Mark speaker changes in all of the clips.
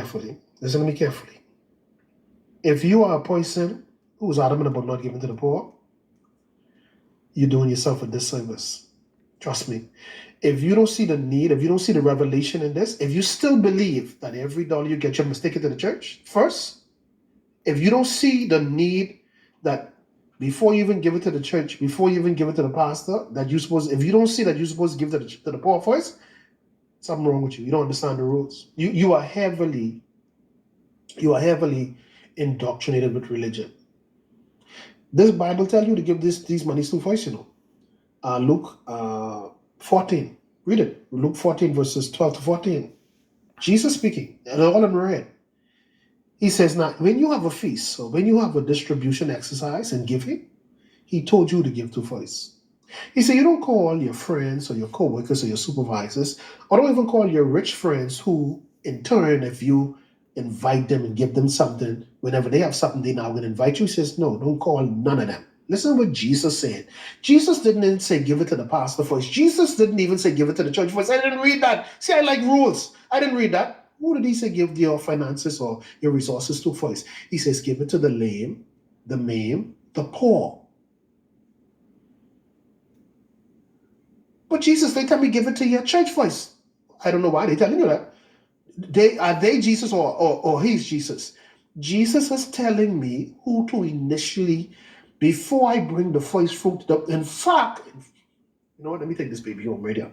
Speaker 1: carefully. Listen to me carefully. If you are a person who's adamant about not giving to the poor, you're doing yourself a disservice. Trust me. If you don't see the need, if you don't see the revelation in this, if you still believe that every dollar you get, you must take it to the church first, if you don't see the need that before you even give it to the church, before you even give it to the pastor, that you supposed, if you don't see that you're supposed to give to the poor first, something wrong with you. You don't understand the rules. You are heavily indoctrinated with religion. This Bible tells you to give these monies to first, Luke 14. Read it. Luke 14, verses 12 to 14. Jesus speaking, and all in red. He says, now, when you have a feast, or when you have a distribution exercise and giving, he told you to give to first. He said, you don't call your friends or your co-workers or your supervisors, or don't even call your rich friends who, in turn, if you invite them and give them something, whenever they have something, they now going to invite you. He says, no, don't call none of them. Listen to what Jesus said. Jesus didn't even say give it to the pastor first. Jesus didn't even say give it to the church first. I didn't read that. See, I like rules. I didn't read that. Who did he say give your finances or your resources to first? He says give it to the lame, the maimed, the poor. But Jesus, they tell me give it to your church first. I don't know why they're telling you that. Are they Jesus or he's Jesus? Jesus is telling me who to initially, before I bring the first fruit. In fact, you know what? Let me take this baby home right here.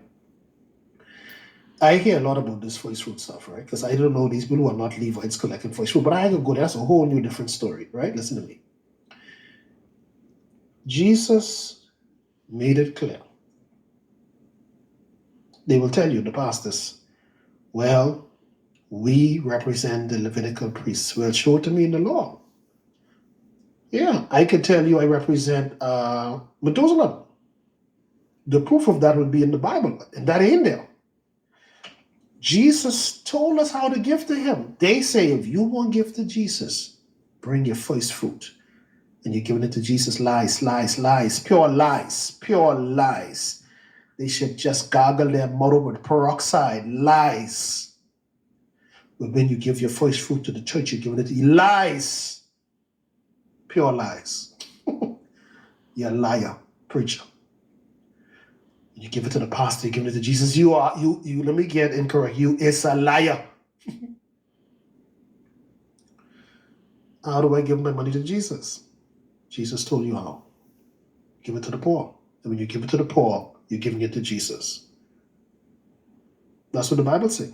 Speaker 1: I hear a lot about this first fruit stuff, right? Because I don't know these people who are not Levites collecting first fruit, but I can go. That's a whole new different story, right? Listen to me. Jesus made it clear. They will tell you, the pastors, well, we represent the Levitical priests. Well, show it to me in the law. Yeah, I could tell you I represent Methuselah. The proof of that would be in the Bible, and that ain't there. Jesus told us how to give to him. They say if you want to give to Jesus, bring your first fruit. And you're giving it to Jesus. Lies, pure lies. They should just gargle their mouth with peroxide. Lies. But when you give your first fruit to the church, you're giving it to lies. Pure lies. You're a liar, preacher. You give it to the pastor, you give it to Jesus. You let me get incorrect. You is a liar. How do I give my money to Jesus? Jesus told you how. Give it to the poor. And when you give it to the poor, you're giving it to Jesus. That's what the Bible says.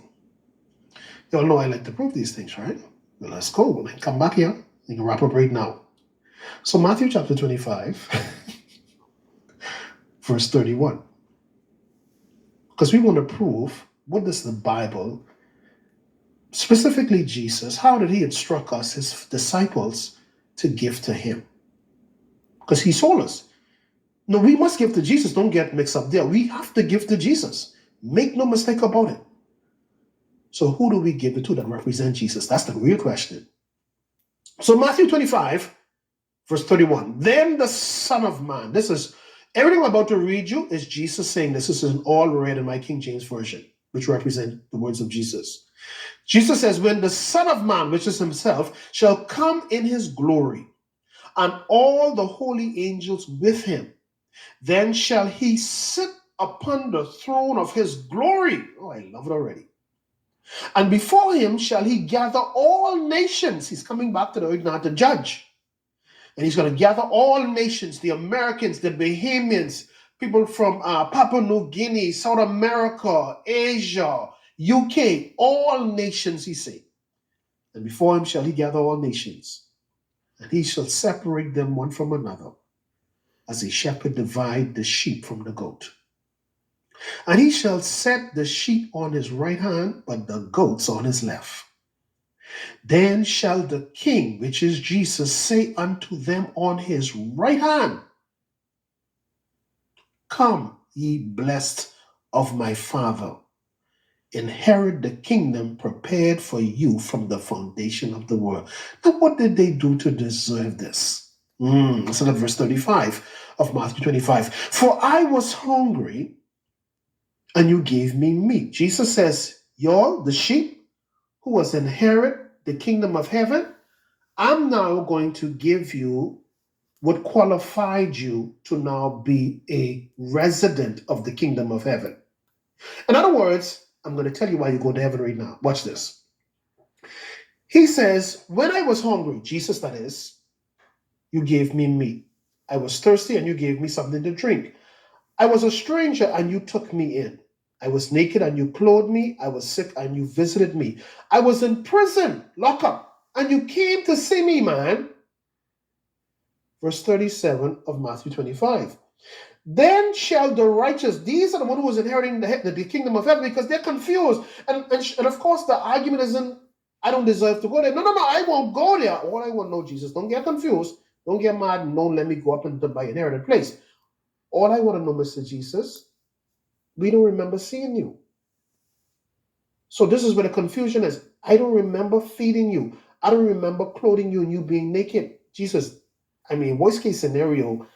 Speaker 1: Y'all know I like to prove these things, right? Well, let's go. When I come back here, you can wrap up right now. So Matthew chapter 25, verse 31. Because we want to prove what does the Bible, specifically Jesus, how did he instruct us, his disciples, to give to him? Because he told us. No, we must give to Jesus. Don't get mixed up there. We have to give to Jesus. Make no mistake about it. So who do we give it to that represent Jesus? That's the real question. So Matthew 25, verse 31. Then the Son of Man. This is, everything I'm about to read you is Jesus saying this. This is in all read in my King James Version, which represent the words of Jesus. Jesus says, when the Son of Man, which is himself, shall come in his glory, and all the holy angels with him, then shall he sit upon the throne of his glory. Oh, I love it already. And before him shall he gather all nations. He's coming back to the earth now to judge. And he's going to gather all nations, the Americans, the Bahamians, people from Papua New Guinea, South America, Asia, UK, all nations, he said. And before him shall he gather all nations. And he shall separate them one from another, as a shepherd divide the sheep from the goat. And he shall set the sheep on his right hand, but the goats on his left. Then shall the King, which is Jesus, say unto them on his right hand, come, ye blessed of my Father, inherit the kingdom prepared for you from the foundation of the world. Now, what did they do to deserve this? Listen to verse 35 of Matthew 25. For I was hungry, and you gave me meat. Jesus says, y'all, the sheep, who was inherit the kingdom of heaven, I'm now going to give you what qualified you to now be a resident of the kingdom of heaven. In other words, I'm going to tell you why you go to heaven right now. Watch this. He says, when I was hungry, Jesus that is, you gave me meat. I was thirsty and you gave me something to drink. I was a stranger and you took me in. I was naked and you clothed me. I was sick and you visited me. I was in prison, locked up, and you came to see me, man. Verse 37 of Matthew 25. Then shall the righteous, these are the one who was inheriting the kingdom of heaven, because they're confused. And of course, the argument isn't, I don't deserve to go there. No, I won't go there. All I want to know, Jesus, don't get confused. Don't get mad and don't let me go up into my inherited place. All I want to know, Mr. Jesus, we don't remember seeing you. So this is where the confusion is. I don't remember feeding you. I don't remember clothing you and you being naked. Jesus, I mean, worst case scenario,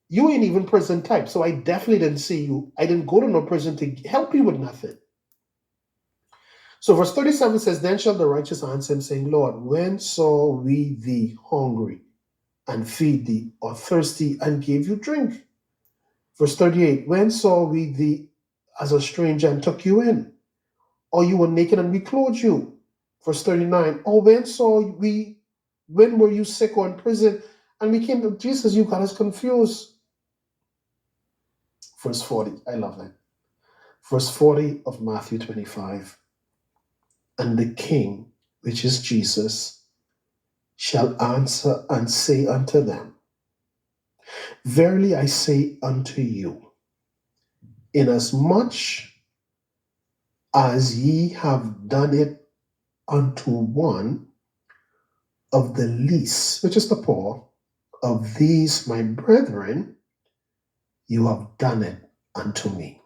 Speaker 1: you ain't even prison type. So I definitely didn't see you. I didn't go to no prison to help you with nothing. So verse 37 says, then shall the righteous answer him, saying, Lord, when saw we thee hungry and feed thee, or thirsty and gave you drink? Verse 38, when saw we thee as a stranger and took you in? Or you were naked and we clothed you? Verse 39, or when were you sick or in prison and we came to Jesus? You got us confused. Verse 40, I love that. Verse 40 of Matthew 25, and the King, which is Jesus, shall answer and say unto them, verily I say unto you, inasmuch as ye have done it unto one of the least, which is the poor, of these my brethren, you have done it unto me.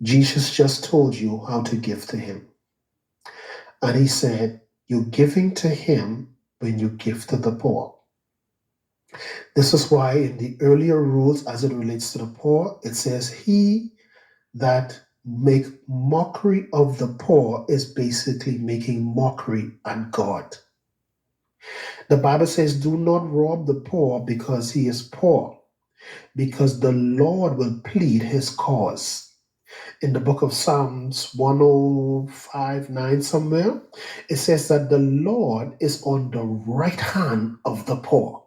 Speaker 1: Jesus just told you how to give to him. And he said, you're giving to him when you give to the poor. This is why in the earlier rules, as it relates to the poor, it says, he that make mockery of the poor is basically making mockery at God. The Bible says, do not rob the poor because he is poor, because the Lord will plead his cause. In the book of Psalms 105:9 somewhere, it says that the Lord is on the right hand of the poor.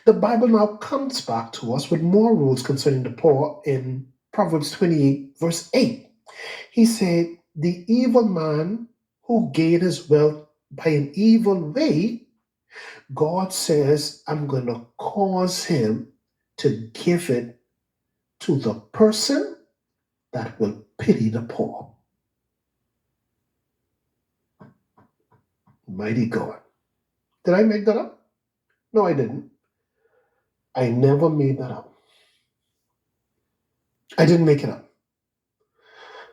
Speaker 1: The Bible now comes back to us with more rules concerning the poor in Proverbs 28 verse 8. He said, the evil man who gained his wealth by an evil way, God says, I'm going to cause him to give it to the person that will pity the poor. Mighty God. Did I make that up? No, I didn't. I never made that up. I didn't make it up.